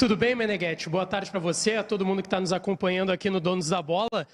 Tudo bem, Meneghetti? Boa tarde para você, a todo mundo que está nos acompanhando aqui no Donos da Bola.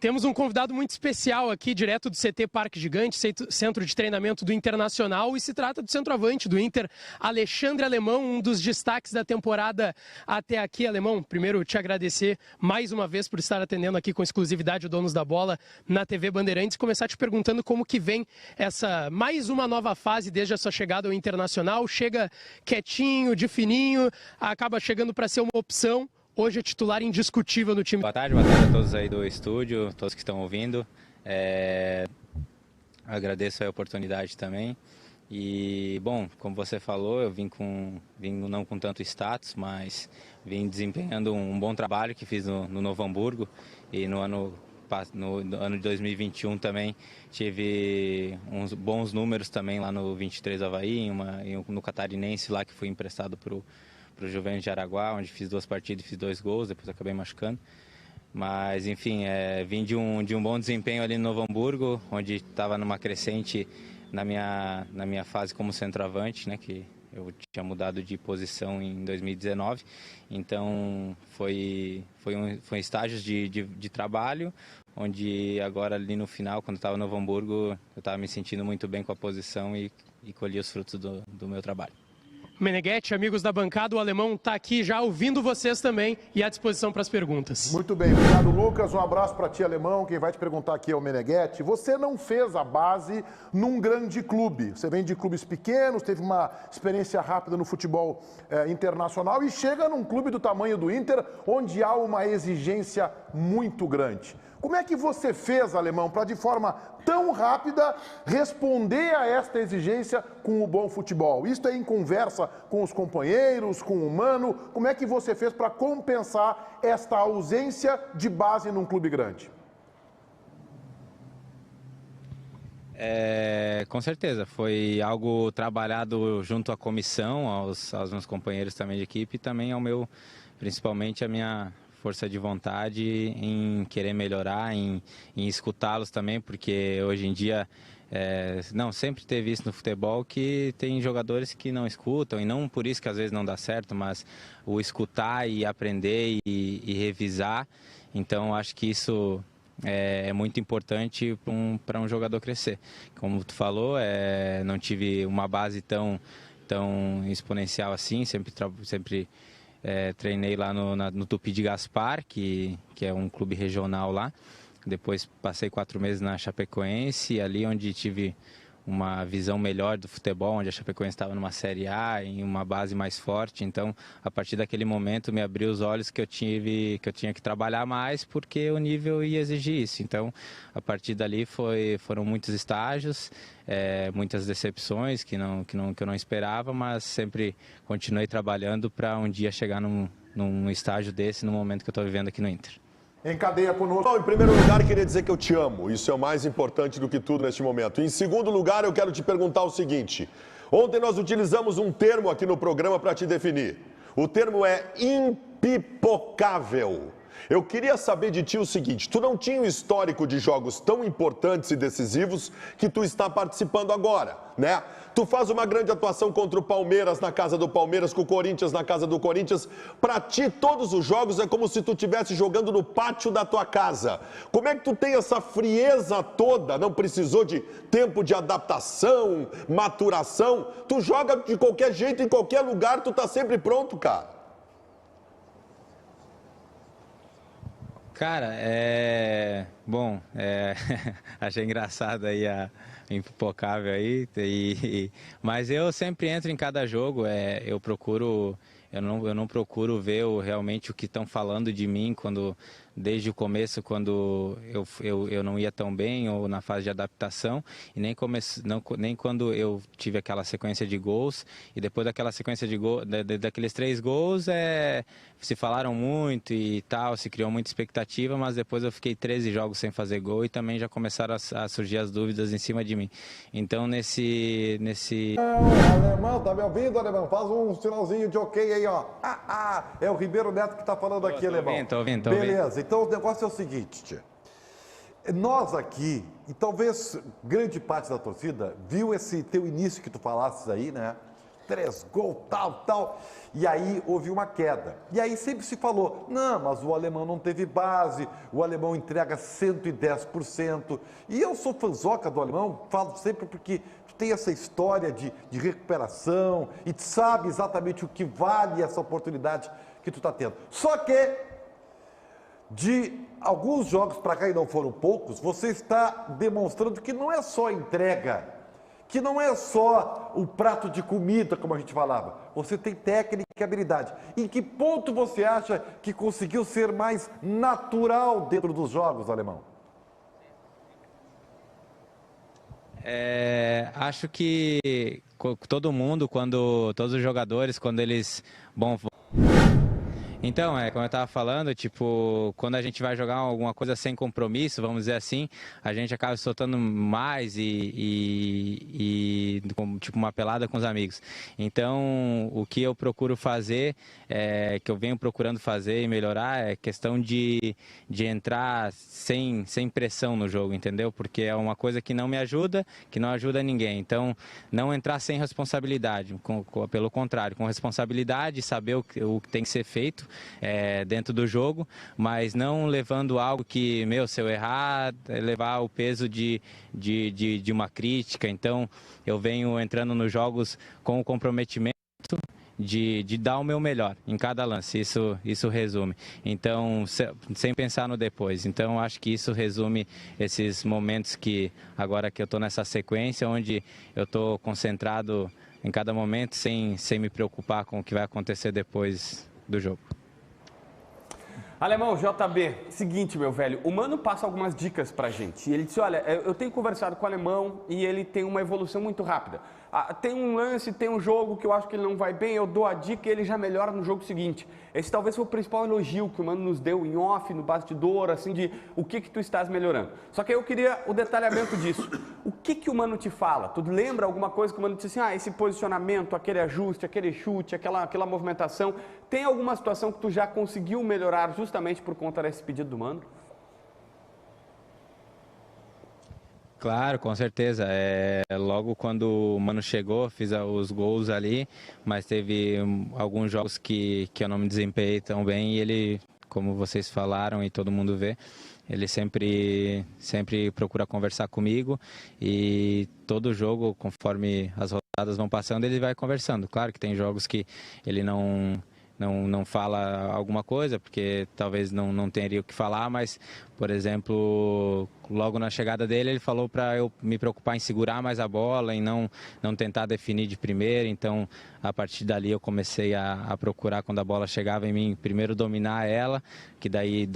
Temos um convidado muito especial aqui, direto do CT Parque Gigante, centro de treinamento do Internacional, e se trata do centroavante do Inter, Alexandre Alemão, um dos destaques da temporada até aqui. Alemão, primeiro te agradecer mais uma vez por estar atendendo aqui com exclusividade o Donos da Bola na TV Bandeirantes, e começar te perguntando como que vem essa mais uma nova fase desde a sua chegada ao Internacional. Chega quietinho, de fininho, acaba chegando para ser uma opção. Hoje é titular indiscutível no time. Boa tarde a todos aí do estúdio, todos que estão ouvindo. Agradeço a oportunidade também. E, bom, como você falou, eu vim não com tanto status, mas vim desempenhando um bom trabalho que fiz no Novo Hamburgo. E no ano de 2021 também tive uns bons números também lá no 23 Avaí, no Catarinense lá que fui emprestado para o Juventus de Araguá, onde fiz 2 partidas e fiz 2 gols, depois acabei machucando. Mas, enfim, vim de um bom desempenho ali no Novo Hamburgo, onde estava numa crescente na minha fase como centroavante, né, que eu tinha mudado de posição em 2019. Então, foi estágios de trabalho, onde agora ali no final, quando estava no Novo Hamburgo, eu estava me sentindo muito bem com a posição e colhi os frutos do meu trabalho. Meneghetti, amigos da bancada, o Alemão está aqui já ouvindo vocês também e à disposição para as perguntas. Muito bem, obrigado, Lucas. Um abraço para ti, Alemão. Quem vai te perguntar aqui é o Meneghetti. Você não fez a base num grande clube. Você vem de clubes pequenos, teve uma experiência rápida no futebol internacional e chega num clube do tamanho do Inter, onde há uma exigência muito grande. Como é que você fez, Alemão, para de forma tão rápida responder a esta exigência com o bom futebol? Isto é em conversa com os companheiros, com o Mano. Como é que você fez para compensar esta ausência de base num clube grande? Com certeza, foi algo trabalhado junto à comissão, aos meus companheiros também de equipe e também principalmente a minha força de vontade em querer melhorar, em escutá-los também, porque hoje em dia, sempre teve isso no futebol, que tem jogadores que não escutam, e não por isso que às vezes não dá certo, mas o escutar e aprender e revisar. Então acho que isso é muito importante para um jogador crescer. Como tu falou, não tive uma base tão exponencial assim, sempre treinei lá no Tupi de Gaspar, que é um clube regional lá. Depois passei 4 meses na Chapecoense, ali onde tive uma visão melhor do futebol, onde a Chapecoense estava numa Série A, em uma base mais forte. Então, a partir daquele momento, me abriu os olhos que eu tinha que trabalhar mais, porque o nível ia exigir isso. Então, a partir dali foram muitos estágios, muitas decepções que eu não esperava, mas sempre continuei trabalhando para um dia chegar num estágio desse, no momento que eu estou vivendo aqui no Inter. Em cadeia conosco. Bom, em primeiro lugar, queria dizer que eu te amo. Isso é o mais importante do que tudo neste momento. Em segundo lugar, eu quero te perguntar o seguinte. Ontem nós utilizamos um termo aqui no programa para te definir. O termo é impipocável. Eu queria saber de ti o seguinte. Tu não tinha um histórico de jogos tão importantes e decisivos que tu está participando agora, né? Tu faz uma grande atuação contra o Palmeiras na casa do Palmeiras, com o Corinthians na casa do Corinthians. Para ti, todos os jogos é como se tu estivesse jogando no pátio da tua casa. Como é que tu tem essa frieza toda? Não precisou de tempo de adaptação, maturação? Tu joga de qualquer jeito, em qualquer lugar, tu tá sempre pronto, cara. Cara, bom, achei engraçado aí a impipocável aí, mas eu sempre entro em cada jogo, eu não procuro ver realmente o que estão falando de mim desde o começo, quando eu não ia tão bem, ou na fase de adaptação, e nem quando eu tive aquela sequência de gols, e depois daquela sequência de gols, daqueles 3 gols, se falaram muito e tal, se criou muita expectativa, mas depois eu fiquei 13 jogos sem fazer gol e também já começaram a surgir as dúvidas em cima de mim. Então, Alemão, tá me ouvindo, Alemão? Faz um sinalzinho de ok aí, ó. É o Ribeiro Neto que tá falando aqui, Alemão. Tô ouvindo. Beleza, então o negócio é o seguinte, tia. Nós aqui, e talvez grande parte da torcida, viu esse teu início que tu falasses aí, né? 3 gols, tal. E aí houve uma queda. E aí sempre se falou, não, mas o alemão não teve base, o alemão entrega 110%. E eu sou fãzoca do alemão, falo sempre porque tu tem essa história de recuperação e tu sabe exatamente o que vale essa oportunidade que tu está tendo. Só que de alguns jogos para cá, e não foram poucos, você está demonstrando que não é só entrega, que não é só o prato de comida, como a gente falava. Você tem técnica e habilidade. Em que ponto você acha que conseguiu ser mais natural dentro dos jogos, alemão? Acho que todo mundo, todos os jogadores, quando eles... Então, como eu estava falando, tipo, quando a gente vai jogar alguma coisa sem compromisso, vamos dizer assim, a gente acaba soltando mais tipo, uma pelada com os amigos. Então, o que eu procuro fazer, que eu venho procurando fazer e melhorar, é questão de entrar sem pressão no jogo, entendeu? Porque é uma coisa que não me ajuda, que não ajuda ninguém. Então, não entrar sem responsabilidade, pelo contrário, com responsabilidade, saber o que tem que ser feito dentro do jogo, mas não levando algo que, se eu errar, levar o peso de uma crítica. Então, eu venho entrando nos jogos com o comprometimento de dar o meu melhor em cada lance, isso resume. Então, sem pensar no depois. Então, acho que isso resume esses momentos que, agora que eu estou nessa sequência, onde eu estou concentrado em cada momento, sem me preocupar com o que vai acontecer depois do jogo. Alemão, JB, seguinte, meu velho, o Mano passa algumas dicas pra gente. E ele disse, olha, eu tenho conversado com o Alemão e ele tem uma evolução muito rápida. Tem um lance, tem um jogo que eu acho que ele não vai bem, eu dou a dica e ele já melhora no jogo seguinte. Esse talvez foi o principal elogio que o Mano nos deu em off, no bastidor, assim, de o que tu estás melhorando. Só que eu queria o detalhamento disso. O que o Mano te fala? Tu lembra alguma coisa que o Mano disse assim, esse posicionamento, aquele ajuste, aquele chute, aquela movimentação, tem alguma situação que tu já conseguiu melhorar justamente por conta desse pedido do Mano? Claro, com certeza. Logo quando o Mano chegou, fiz os gols ali, mas teve alguns jogos que eu não me desempenhei tão bem e ele, como vocês falaram e todo mundo vê, ele sempre procura conversar comigo e todo jogo, conforme as rodadas vão passando, ele vai conversando. Claro que tem jogos que ele não fala alguma coisa, porque talvez não teria o que falar, mas, por exemplo, logo na chegada dele, ele falou para eu me preocupar em segurar mais a bola, em não tentar definir de primeira. Então, a partir dali, eu comecei a procurar, quando a bola chegava em mim, primeiro dominar ela, que daí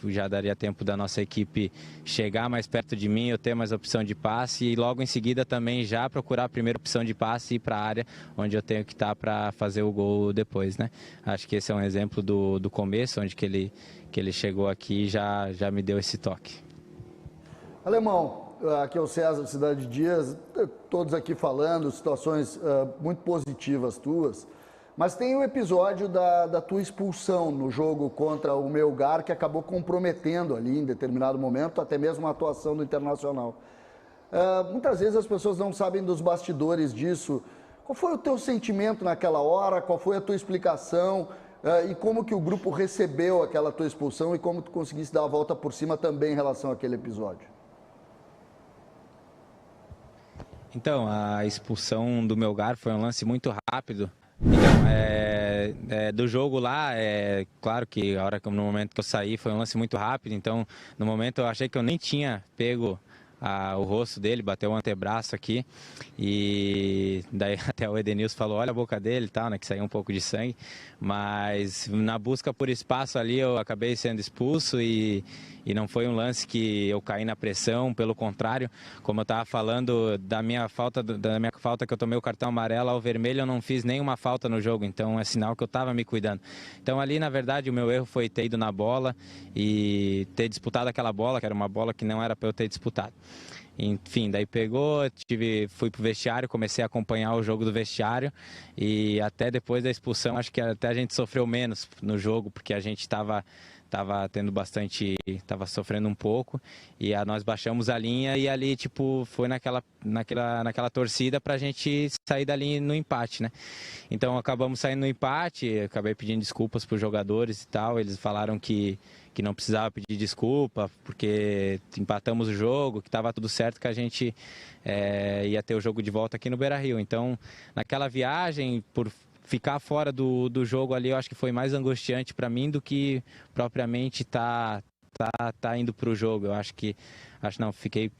já daria tempo da nossa equipe chegar mais perto de mim, eu ter mais opção de passe, e logo em seguida também já procurar a primeira opção de passe e ir para a área, onde eu tenho que estar para fazer o gol depois, né? Acho que esse é um exemplo do começo, onde que ele chegou aqui e já me deu esse toque. Alemão, aqui é o César, Cidade Dias, todos aqui falando, situações muito positivas tuas, mas tem o episódio da tua expulsão no jogo contra o Melgar, que acabou comprometendo ali em determinado momento, até mesmo a atuação do Internacional. Muitas vezes as pessoas não sabem dos bastidores disso. Qual foi o teu sentimento naquela hora? Qual foi a tua explicação? E como que o grupo recebeu aquela tua expulsão e como tu conseguisse dar a volta por cima também em relação àquele episódio? Então, a expulsão do Melgar foi um lance muito rápido. Então, do jogo lá, claro que no momento que eu saí foi um lance muito rápido. Então, no momento eu achei que eu nem tinha pego o rosto dele, bateu o antebraço aqui, e daí até o Edenilson falou, olha a boca dele e tal, né, que saiu um pouco de sangue, mas na busca por espaço ali eu acabei sendo expulso e não foi um lance que eu caí na pressão, pelo contrário, como eu estava falando da minha falta que eu tomei o cartão amarelo ao vermelho, eu não fiz nenhuma falta no jogo, então é sinal que eu estava me cuidando. Então ali, na verdade, o meu erro foi ter ido na bola e ter disputado aquela bola, que era uma bola que não era para eu ter disputado. Enfim, daí fui pro vestiário, comecei a acompanhar o jogo do vestiário e até depois da expulsão, acho que até a gente sofreu menos no jogo, porque a gente estava estava tendo bastante, estava sofrendo um pouco, e nós baixamos a linha e ali, tipo, foi naquela torcida para a gente sair dali no empate, né? Então acabamos saindo no empate, acabei pedindo desculpas para os jogadores e tal, eles falaram que não precisava pedir desculpa, porque empatamos o jogo, que estava tudo certo, que a gente ia ter o jogo de volta aqui no Beira-Rio. Então, naquela viagem, por ficar fora do jogo ali, eu acho que foi mais angustiante para mim do que propriamente tá indo para o jogo. Eu fiquei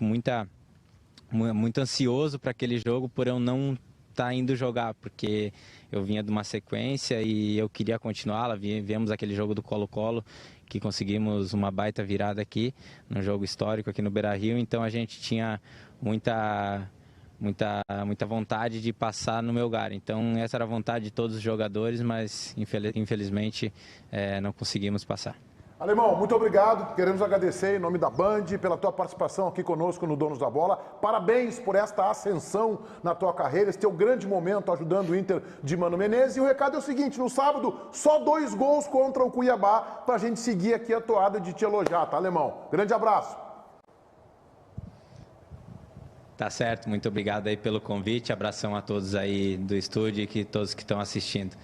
muito ansioso para aquele jogo por eu não estar indo jogar, porque eu vinha de uma sequência e eu queria continuá-la. Viemos aquele jogo do Colo-Colo, que conseguimos uma baita virada aqui, num jogo histórico aqui no Beira-Rio, então a gente tinha muita vontade de passar no Melgar. Então essa era a vontade de todos os jogadores, mas infelizmente não conseguimos passar. Alemão, muito obrigado. Queremos agradecer em nome da Band pela tua participação aqui conosco no Donos da Bola. Parabéns por esta ascensão na tua carreira, esse teu grande momento ajudando o Inter de Mano Menezes. E o recado é o seguinte, no sábado, só 2 gols contra o Cuiabá para a gente seguir aqui a toada de te elogiar, tá, Alemão? Grande abraço. Tá certo, muito obrigado aí pelo convite. Abração a todos aí do estúdio e todos que estão assistindo.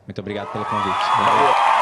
Muito obrigado pelo convite. Valeu.